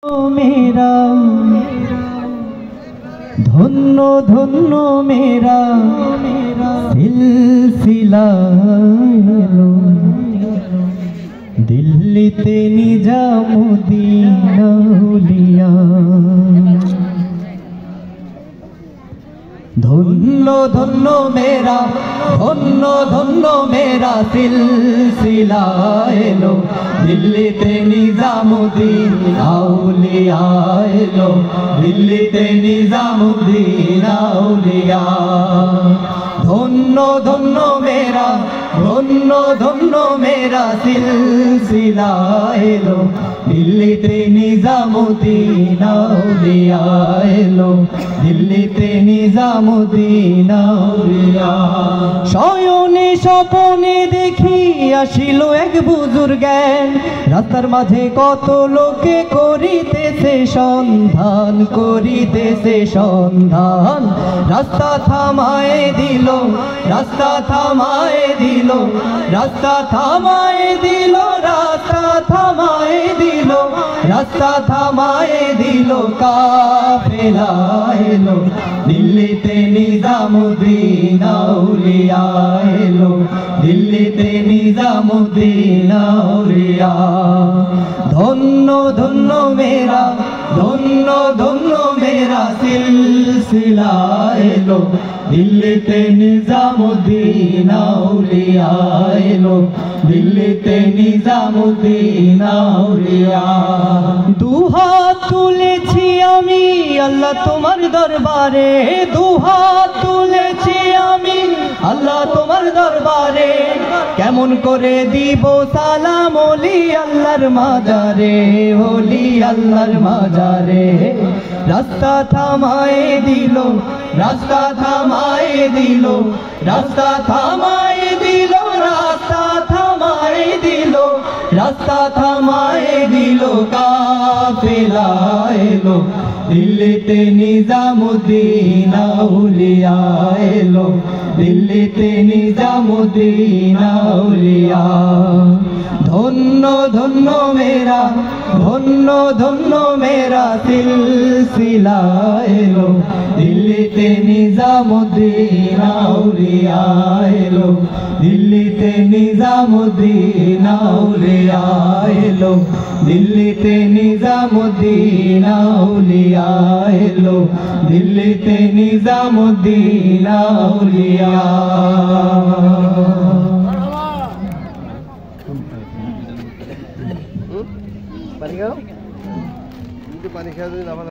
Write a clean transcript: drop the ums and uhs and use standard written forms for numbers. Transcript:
मेरा धन्य धन्य मेरा सिलसिला दिल्ली ते निजामुद्दीन औलिया धन्य धन्य मेरा सिलसिला एलो दिल्ली ते निजामुद्दीन औलिया एलो दिल्ली ते निजामुद्दीन औलिया धन्य धन्य मेरा सिलसिला एलो दिल्ली ते निजामुद्दीन औलिया एलो दिल्ली ते निजामुद्दीन औलिया शयने स्वपने देखी आसिलो एक बुजुर्ग रास्तार माझे कत लोके करितेছে সন্ধান रास्ता थामाए दिलो रास्ता थामाए दिलो रास्ता थामाए दिलो रास्ता थामाए दिलो रास्ता थामाए दिलो काफिला एलो दिल्ली ते निजामुद्दीन औलिया एलो दिल्ली ते निजामुद्दीन औलिया धन्य धन्य मेरा सिलसिला एलो दिल्ली ते निजामुद्दीन औलिया एलो दिल्ली ते निजामुद्दीन औलिया दुहात तुलेছি আমি আল্লাহ তোমার দরবারে দুহাত তুলেছি আমি আল্লাহ তোমার দরবারে কেমন করে দিব সালাম ওলি আল্লাহর মাজারে ওলি আল্লাহর মাজারে রাস্তা থামায়ে দিল রাস্তা থামায়ে দিল রাস্তা থামায়ে দিল রাস্তা থামায়ে দিল রাস্তা থামায়ে দিল কাফেলা এলো दिल्ली ते निजामुद्दीन औलिया एलो दिल्ली ते निजामुद्दीन औलिया धन्य धन्य मेरा सिलसिला एलो दिल्ली ते निजामुद्दीन औलिया एलो दिल्ली ते निजामुद्दीन औलिया एलो दिल्ली ते निजामुद्दीन औलिया एलो दिल्ली ते निजामुद्दीन औलिया पानी खाओ